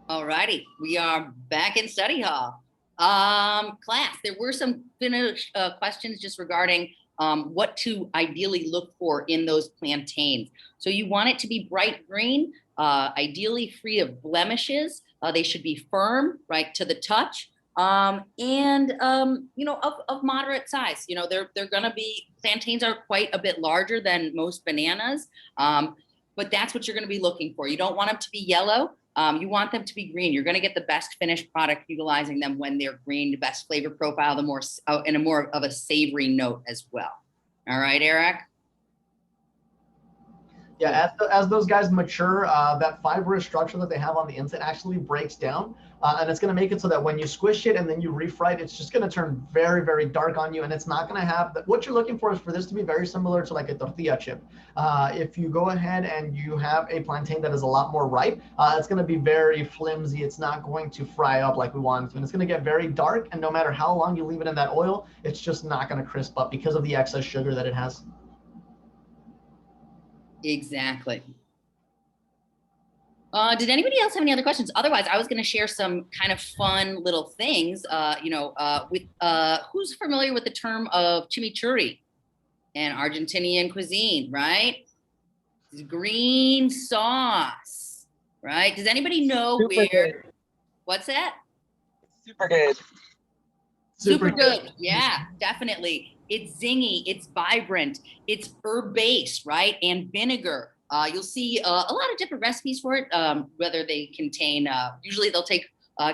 All righty, we are back in study hall. Class, there were some finished questions just regarding what to ideally look for in those plantains. So you want it to be bright green, ideally free of blemishes. They should be firm, right, to the touch, and of moderate size. They're going to be, plantains are quite a bit larger than most bananas, but that's what you're going to be looking for. You don't want them to be yellow. You want them to be green. You're going to get the best finished product utilizing them when they're green, the best flavor profile, the more and a more of a savory note as well. All right, Eric. Yeah, as those guys mature, that fibrous structure that they have on the inside actually breaks down, and it's going to make it so that when you squish it and then you refry it, it's just going to turn very, very dark on you, and it's not going to have what you're looking for is for this to be very similar to like a tortilla chip. If you go ahead and you have a plantain that is a lot more ripe, it's going to be very flimsy. It's not going to fry up like we want it to, and it's going to get very dark, and no matter how long you leave it in that oil, it's just not going to crisp up because of the excess sugar that it has. Exactly. Did anybody else have any other questions? Otherwise, I was going to share some kind of fun little things. Who's familiar with the term of chimichurri in Argentinian cuisine, right? It's green sauce, right? Does anybody know Super good. What's that? Super good. Super good. Yeah, definitely. It's zingy, it's vibrant, it's herb-based, right? And vinegar. You'll see a lot of different recipes for it, whether they contain, usually they'll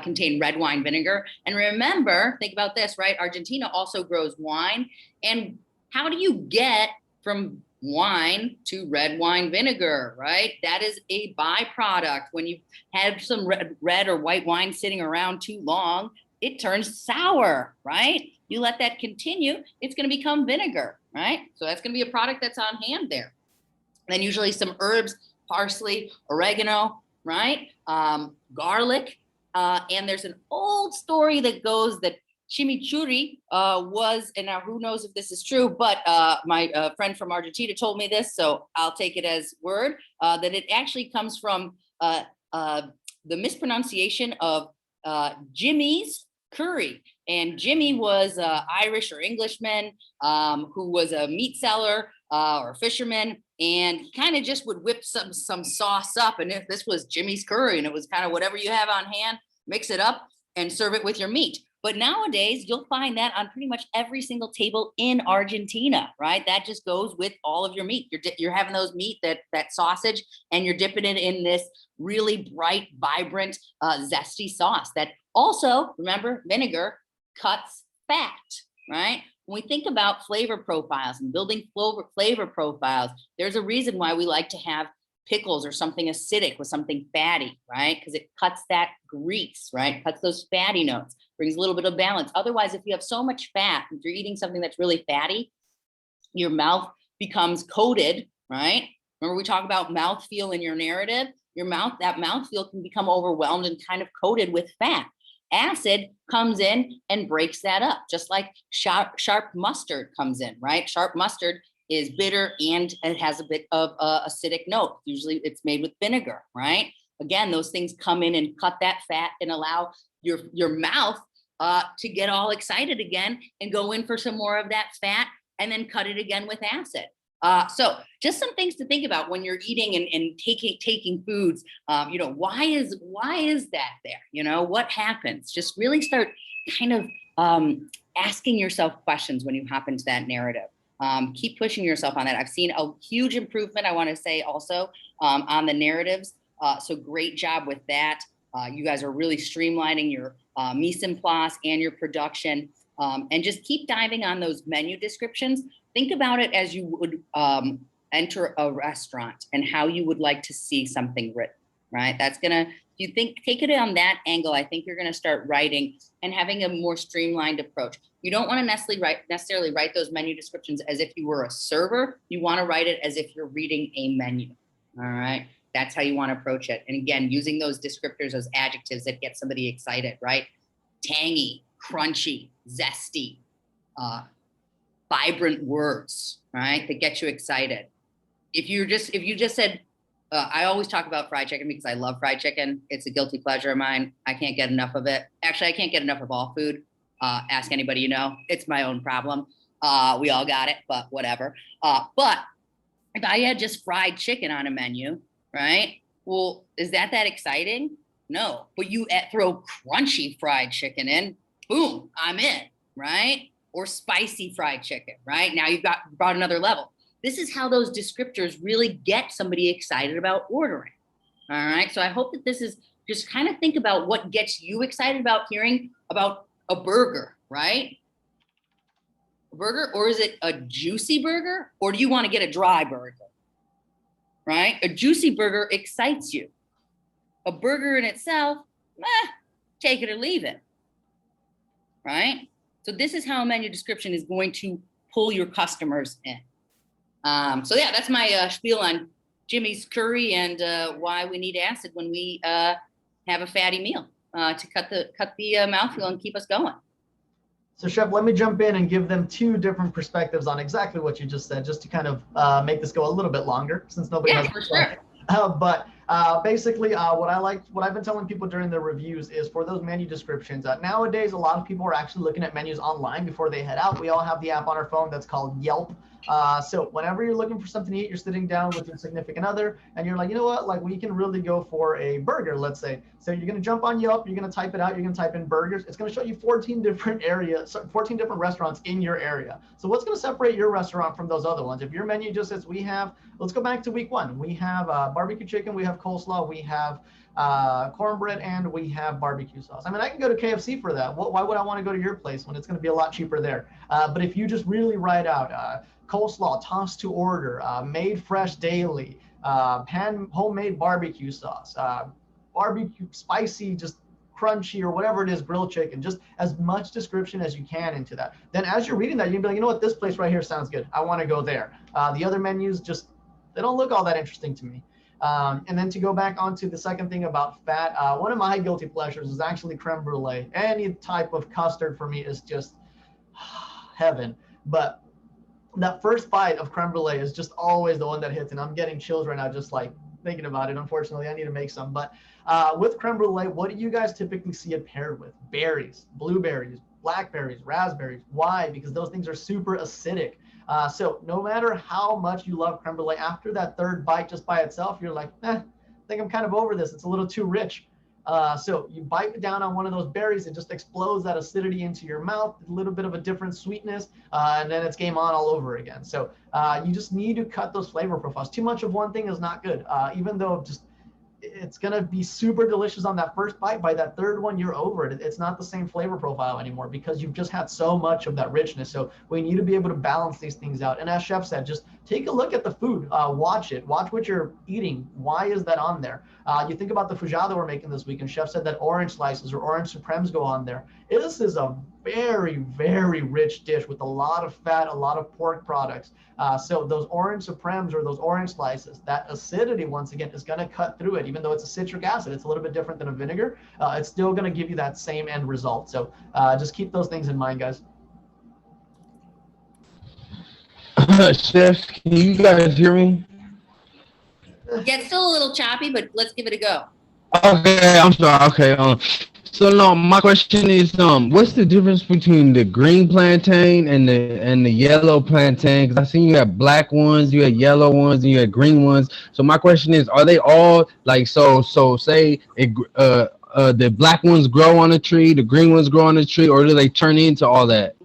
contain red wine vinegar. And remember, think about this, right? Argentina also grows wine. And how do you get from wine to red wine vinegar, right? That is a byproduct. When you have some red or white wine sitting around too long, it turns sour, right? You let that continue, it's going to become vinegar, right? So that's going to be a product that's on hand there. And then usually some herbs, parsley, oregano, right? Garlic. And there's an old story that goes that chimichurri was, and now who knows if this is true, but my friend from Argentina told me this, so I'll take it as word, that it actually comes from the mispronunciation of Jimmy's curry. And Jimmy was Irish or Englishman who was a meat seller or a fisherman, and he kind of just would whip some sauce up. And if this was Jimmy's curry, and it was kind of whatever you have on hand, mix it up and serve it with your meat. But nowadays, you'll find that on pretty much every single table in Argentina, right? That just goes with all of your meat. You're having those meat, that sausage, and you're dipping it in this really bright, vibrant, zesty sauce that also, remember, vinegar cuts fat, right? When we think about flavor profiles and building flavor profiles, there's a reason why we like to have pickles or something acidic with something fatty, right? Because it cuts that grease, right? Cuts those fatty notes, brings a little bit of balance. Otherwise, if you have so much fat, if you're eating something that's really fatty, your mouth becomes coated, right? Remember we talk about mouthfeel in your narrative? That mouthfeel can become overwhelmed and kind of coated with fat. Acid comes in and breaks that up, just like sharp mustard comes in, right? Sharp mustard is bitter and it has a bit of acidic note. Usually it's made with vinegar, right? Again, those things come in and cut that fat and allow your mouth to get all excited again and go in for some more of that fat and then cut it again with acid. So just some things to think about when you're eating and taking foods. Why is that there? What happens? Just really start kind of asking yourself questions when you hop into that narrative. Keep pushing yourself on that. I've seen a huge improvement, I want to say also, on the narratives. So great job with that. You guys are really streamlining your mise en place and your production. And just keep diving on those menu descriptions. Think about it as you would enter a restaurant and how you would like to see something written, right? If you take it on that angle, I think you're gonna start writing and having a more streamlined approach. You don't wanna necessarily write those menu descriptions as if you were a server. You wanna write it as if you're reading a menu, all right? That's how you wanna approach it. And again, using those descriptors, those adjectives that get somebody excited, right? Tangy, crunchy, zesty, vibrant words, right? That get you excited. If you just said I always talk about fried chicken because I love fried chicken. It's a guilty pleasure of mine. I can't get enough of it. Actually, I can't get enough of all food. Ask anybody you know. It's my own problem. We all got it, but whatever. But if I had just fried chicken on a menu, right? Well, is that exciting? No. But you throw crunchy fried chicken in, boom, I'm in, right? Or spicy fried chicken, right? Now you've brought another level. This is how those descriptors really get somebody excited about ordering. All right. So I hope that this is just kind of think about what gets you excited about hearing about a burger, right? A burger, or is it a juicy burger? Or do you want to get a dry burger? Right? A juicy burger excites you. A burger in itself, take it or leave it. Right? So this is how a menu description is going to pull your customers in. So yeah, that's my spiel on Jimmy's curry and why we need acid when we have a fatty meal to cut the mouthfeel and keep us going. So Chef, let me jump in and give them two different perspectives on exactly what you just said, just to kind of make this go a little bit longer since nobody has for sure. But basically, what I've been telling people during the reviews is for those menu descriptions. Nowadays, a lot of people are actually looking at menus online before they head out. We all have the app on our phone that's called Yelp. So whenever you're looking for something to eat, you're sitting down with your significant other and you're like, you know what, like we can really go for a burger, let's say. So you're going to jump on Yelp, you're going to type it out, you're going to type in burgers. It's going to show you 14 different restaurants in your area. So what's going to separate your restaurant from those other ones? If your menu just says let's go back to week 1. We have barbecue chicken, we have coleslaw, we have cornbread, and we have barbecue sauce. I mean, I can go to KFC for that. Why would I want to go to your place when it's going to be a lot cheaper there? But if you just really write out coleslaw, tossed to order, made fresh daily, homemade barbecue sauce, barbecue spicy, just crunchy or whatever it is, grilled chicken, just as much description as you can into that. Then as you're reading that, you'll be like, you know what, this place right here sounds good. I want to go there. The other menus they don't look all that interesting to me. And then to go back onto the second thing about fat, one of my guilty pleasures is actually creme brulee. Any type of custard for me is just heaven. But that first bite of creme brulee is just always the one that hits, and I'm getting chills right now just like thinking about it. Unfortunately, I need to make some. But with creme brulee, what do you guys typically see it paired with? Berries, blueberries, blackberries, raspberries. Why? Because those things are super acidic. So no matter how much you love creme brulee, after that third bite just by itself, you're like, I think I'm kind of over this. It's a little too rich. So you bite down on one of those berries, it just explodes that acidity into your mouth, a little bit of a different sweetness, and then it's game on all over again. So you just need to cut those flavor profiles. Too much of one thing is not good, even though it's going to be super delicious on that first bite. By that third one, you're over it. It's not the same flavor profile anymore because you've just had so much of that richness. So we need to be able to balance these things out. And as Chef said, just take a look at the food, watch it, watch what you're eating. Why is that on there? You think about the feijoada we're making this week, and Chef said that orange slices or orange supremes go on there. This is a very, very rich dish with a lot of fat, a lot of pork products. So those orange supremes or those orange slices, that acidity, once again, is going to cut through it. Even though it's a citric acid, it's a little bit different than a vinegar. It's still going to give you that same end result. So just keep those things in mind, guys. Chef, can you guys hear me? Yeah, it's still a little choppy, but let's give it a go. Okay, I'm sorry. Okay, so no, my question is, what's the difference between the green plantain and the yellow plantain? Because I seen you have black ones, you have yellow ones, and you have green ones. So my question is, are they all like so? Say the black ones grow on a tree, the green ones grow on a tree, or do they turn into all that?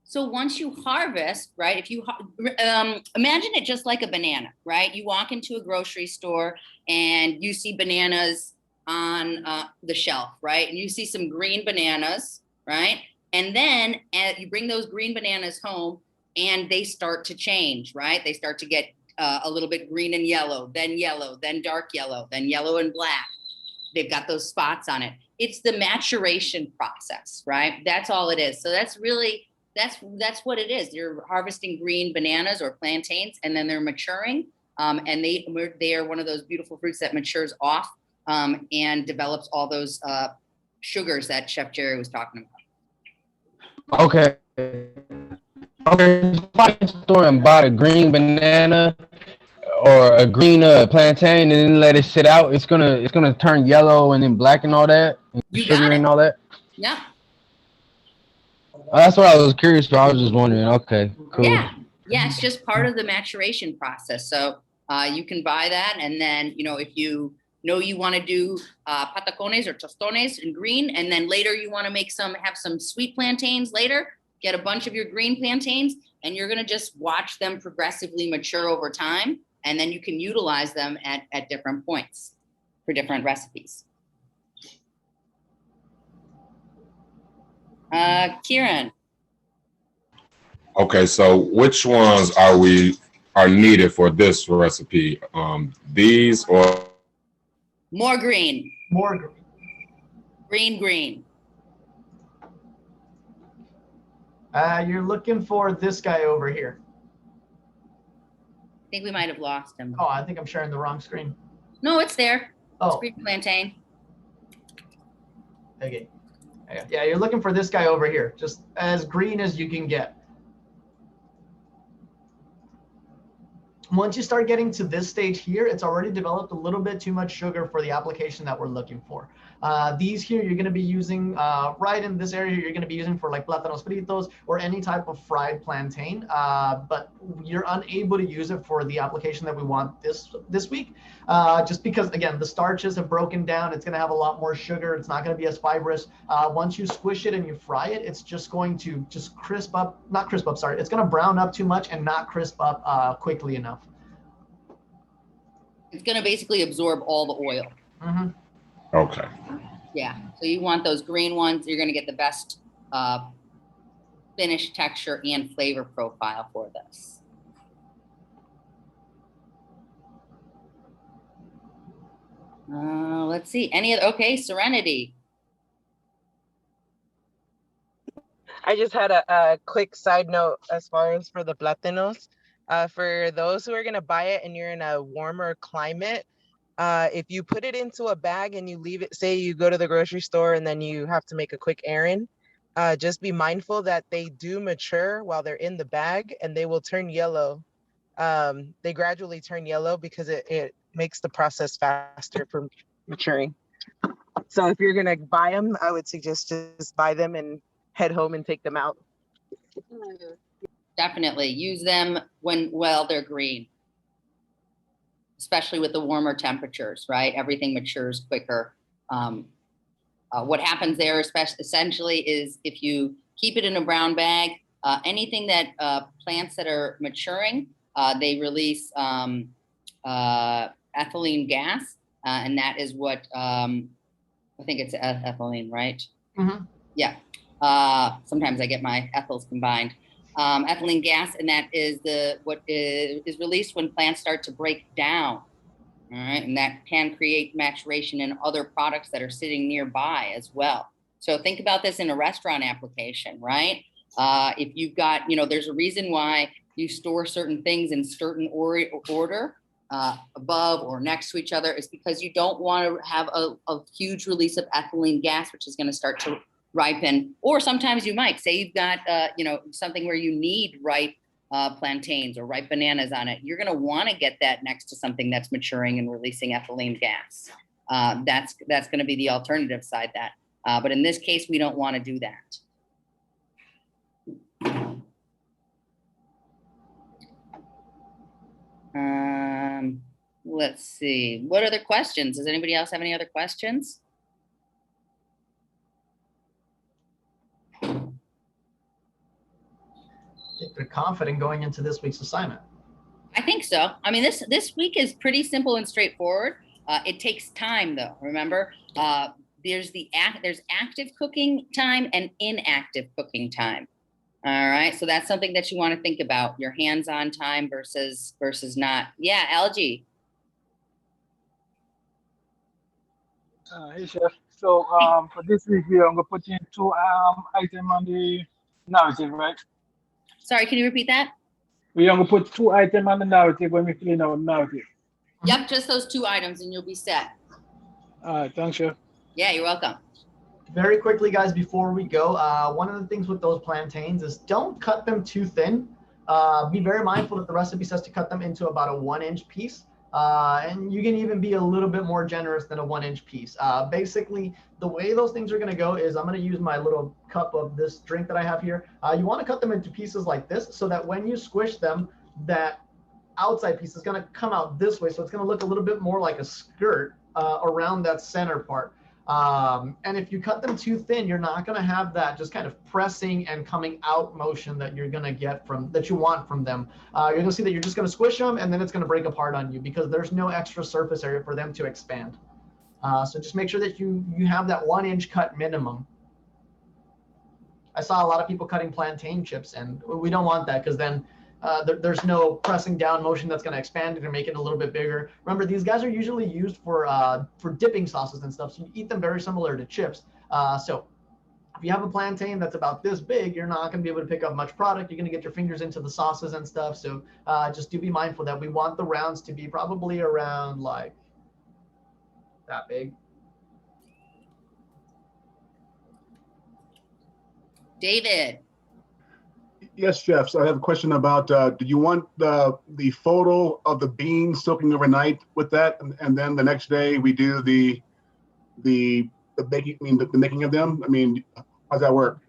So once you harvest, right, if you imagine it just like a banana, right? You walk into a grocery store and you see bananas on the shelf, right? And you see some green bananas, right? And then you bring those green bananas home and they start to change, right? They start to get a little bit green and yellow, then dark yellow, then yellow and black. They've got those spots on it. It's the maturation process, right? That's all it is. So that's what it is. You're harvesting green bananas or plantains, and then they're maturing, and they are one of those beautiful fruits that matures off and develops all those sugars that Chef Jerry was talking about. Okay. Okay. If I store and buy a green banana, or a green plantain and then let it sit out, it's gonna turn yellow and then black and all that, and You got sugar it. and all that. Yeah. That's what I was curious about. I was just wondering. Okay, cool. Yeah. Yeah. It's just part of the maturation process. So you can buy that. And then, if you know you want to do patacones or tostones in green, and then later you want to have some sweet plantains later, get a bunch of your green plantains, and you're going to just watch them progressively mature over time. And then you can utilize them at different points for different recipes. Kieran. Okay, so which ones are needed for this recipe? These or More green. More green. Green. You're looking for this guy over here. I think we might have lost him. Oh, I think I'm sharing the wrong screen. No, it's there. It's Oh, green plantain. okay. Yeah, you're looking for this guy over here, just as green as you can get. Once you start getting to this stage here, it's already developed a little bit too much sugar for the application that we're looking for. These here, you're going to be using, right in this area, you're going to be using for like plátanos fritos or any type of fried plantain, but you're unable to use it for the application that we want this week, just because, again, the starches have broken down. It's going to have a lot more sugar. It's not going to be as fibrous. Once you squish it and you fry it, it's just going to just not crisp up, sorry. It's going to brown up too much and not crisp up quickly enough. It's going to basically absorb all the oil. Mm-hmm. okay. Yeah. So you want those green ones. You're going to get the best finish, texture, and flavor profile for this. Let's see. Any other? Okay, Serenity. I just had a quick side note as far as for the plátanos. For those who are going to buy it and you're in a warmer climate, if you put it into a bag and you leave it, say you go to the grocery store and then you have to make a quick errand, just be mindful that they do mature while they're in the bag and they will turn yellow. They gradually turn yellow because it makes the process faster for maturing. So if you're going to buy them, I would suggest just buy them and head home and take them out. Definitely use them while they're green, especially with the warmer temperatures, right? Everything matures quicker. What happens there essentially is if you keep it in a brown bag, anything that plants that are maturing, they release ethylene gas, and that is what I think it's ethylene, right? Mm-hmm. Yeah. Sometimes I get my ethyls combined. Ethylene gas, and that is what is released when plants start to break down. All right, and that can create maturation in other products that are sitting nearby as well. So think about this in a restaurant application, right? If you've got, there's a reason why you store certain things in certain order above or next to each other. Is because you don't want to have a huge release of ethylene gas, which is going to start to ripen. Or sometimes you might say you've got, something where you need ripe plantains or ripe bananas on it. You're going to want to get that next to something that's maturing and releasing ethylene gas. That's going to be the alternative side that. But in this case, we don't want to do that. Let's see. What other questions? Does anybody else have any other questions? If they're confident going into this week's assignment. I think so. I mean, this week is pretty simple and straightforward. It takes time, though. Remember, there's active cooking time and inactive cooking time. All right, so that's something that you want to think about: your hands-on time versus not. Yeah, Algie. Hey, Chef. So for this week, we are going to put in 2 items on the narrative, right? Sorry, can you repeat that? We are going to put 2 items on the narrative when we fill in our narrative. Yep, just those 2 items and you'll be set. All right, thanks, Chef. Yeah, you're welcome. Very quickly, guys, before we go, one of the things with those plantains is don't cut them too thin. Be very mindful that the recipe says to cut them into about a 1-inch piece. And you can even be a little bit more generous than a 1-inch piece. Basically, the way those things are going to go is I'm going to use my little cup of this drink that I have here. You want to cut them into pieces like this so that when you squish them, that outside piece is going to come out this way. So it's going to look a little bit more like a skirt around that center part. And if you cut them too thin, you're not going to have that just kind of pressing and coming out motion that you're going to get that you want from them. You're going to see that you're just going to squish them and then it's going to break apart on you because there's no extra surface area for them to expand. So just make sure that you have that 1-inch cut minimum. I saw a lot of people cutting plantain chips, and we don't want that because then there's no pressing down motion that's going to expand it or make it a little bit bigger. Remember, these guys are usually used for dipping sauces and stuff, so you eat them very similar to chips. So if you have a plantain that's about this big, you're not going to be able to pick up much product. You're going to get your fingers into the sauces and stuff. So just do be mindful that we want the rounds to be probably around like that big. David. Yes, Chef. So I have a question about, do you want the photo of the beans soaking overnight with that? And then the next day we do the baking, the making of them? I mean, how's that work?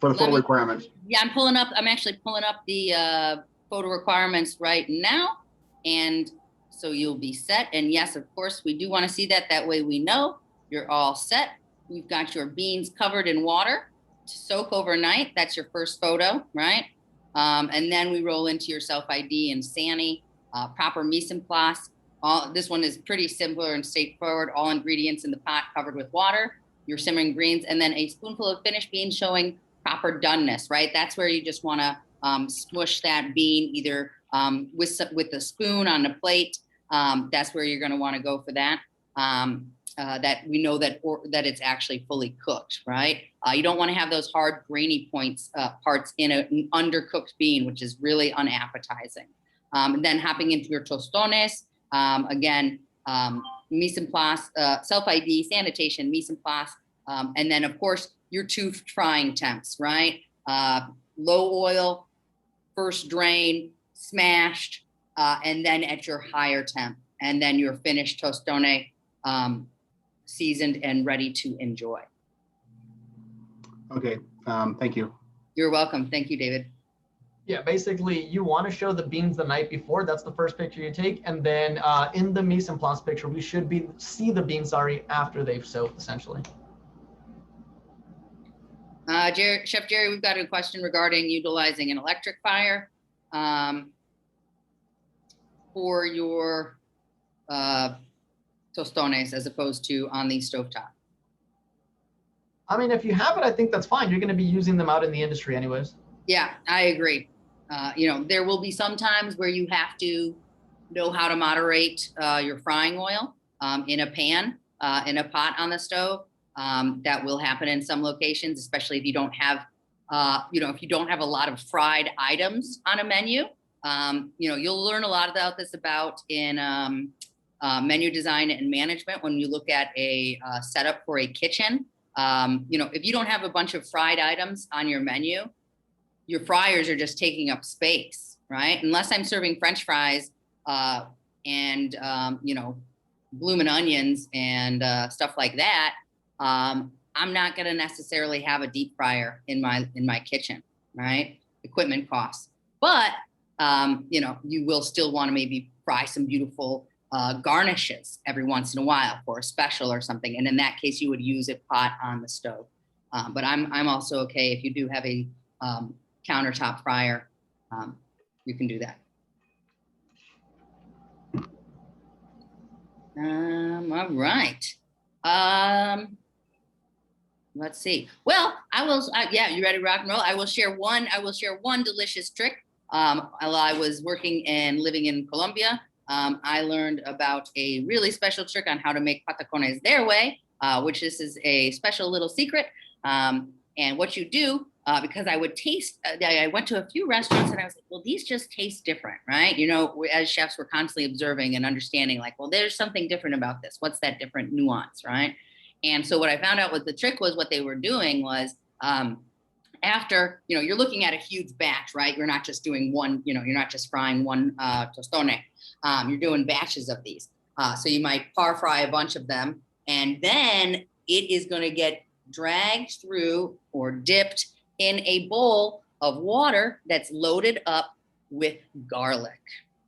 For the photo requirements. Yeah, I'm actually pulling up the photo requirements right now. And so you'll be set. And yes, of course, we do want to see that. That way we know you're all set. You've got your beans covered in water to soak overnight. That's your first photo, right? And then we roll into your self-ID and Sani, proper mise en place. This one is pretty simpler and straightforward. All ingredients in the pot covered with water, your simmering greens, and then a spoonful of finished beans showing proper doneness, right? That's where you just want to smush that bean either with a spoon on the plate. That's where you're going to want to go for that. That we know that it's actually fully cooked, right? You don't want to have those hard grainy parts in an undercooked bean, which is really unappetizing. And then hopping into your tostones, again, mise en place, self-ID, sanitation, mise en place, and then of course your 2 frying temps, right? Low oil, first drain, smashed, and then at your higher temp, and then your finished tostone, seasoned and ready to enjoy. Okay, thank you. You're welcome. Thank you, David. Yeah, basically you want to show the beans the night before. That's the first picture you take. And then in the mise en place picture, we should see the beans, after they've soaked, essentially. Chef Jerry, we've got a question regarding utilizing an electric fire for your tostones as opposed to on the stovetop. I mean, if you have it, I think that's fine. You're going to be using them out in the industry anyways. Yeah, I agree. There will be some times where you have to know how to moderate your frying oil in a pan, in a pot on the stove. That will happen in some locations, especially if you don't have, if you don't have a lot of fried items on a menu. You'll learn a lot about this in menu design and management when you look at a setup for a kitchen. If you don't have a bunch of fried items on your menu, your fryers are just taking up space, right? Unless I'm serving French fries and bloomin' onions and stuff like that, I'm not going to necessarily have a deep fryer in my kitchen, right? Equipment costs, but you will still want to maybe fry some beautiful garnishes every once in a while for a special or something, and in that case, you would use a pot on the stove. But I'm also okay if you do have a countertop fryer, you can do that. All right. Let's see. Well, yeah, you ready to rock and roll? I will share one delicious trick. While I was working and living in Colombia, I learned about a really special trick on how to make patacones their way, which this is a special little secret. And what you do, because I would taste, I went to a few restaurants and I was like, well, these just taste different, right? As chefs, we're constantly observing and understanding like, well, there's something different about this. What's that different nuance, right? And so what I found out was the trick was what they were doing was after, you're looking at a huge batch, right? You're not just doing one, you're not just frying one tostone. You're doing batches of these. So you might par fry a bunch of them, and then it is going to get dragged through or dipped in a bowl of water that's loaded up with garlic.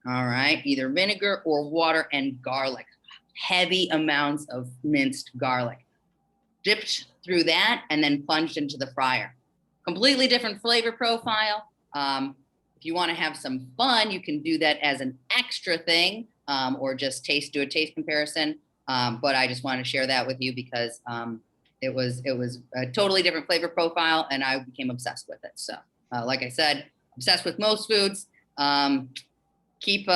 All right, either vinegar or water and garlic, heavy amounts of minced garlic, dipped through that and then plunged into the fryer. Completely different flavor profile. If you want to have some fun, you can do that as an extra thing, or just do a taste comparison. But I just want to share that with you because it was a totally different flavor profile, and I became obsessed with it. So, like I said, obsessed with most foods. Keep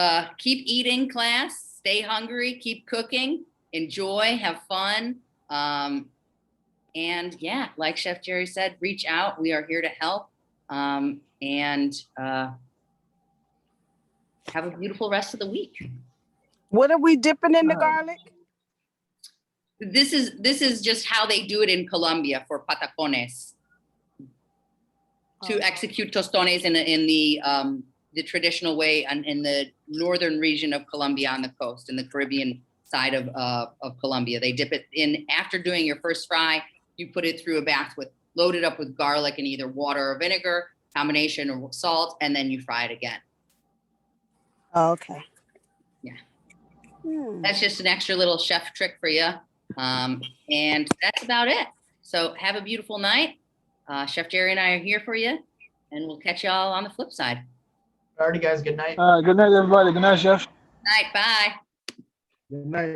eating, class. Stay hungry. Keep cooking. Enjoy. Have fun. And yeah, like Chef Jerry said, reach out. We are here to help. And have a beautiful rest of the week. What are we dipping in the garlic? This is just how they do it in Colombia for patacones. To execute tostones in the traditional way and in the northern region of Colombia on the coast, in the Caribbean side of Colombia. They dip it in after doing your first fry. You put it through a bath loaded up with garlic and either water or vinegar, combination of salt, and then you fry it again. Okay. Yeah. That's just an extra little chef trick for you. And that's about it. So have a beautiful night. Chef Jerry and I are here for you, and we'll catch y'all on the flip side. Alrighty, guys. Good night. Good night, everybody. Good night, Chef. Night. Bye. Good night.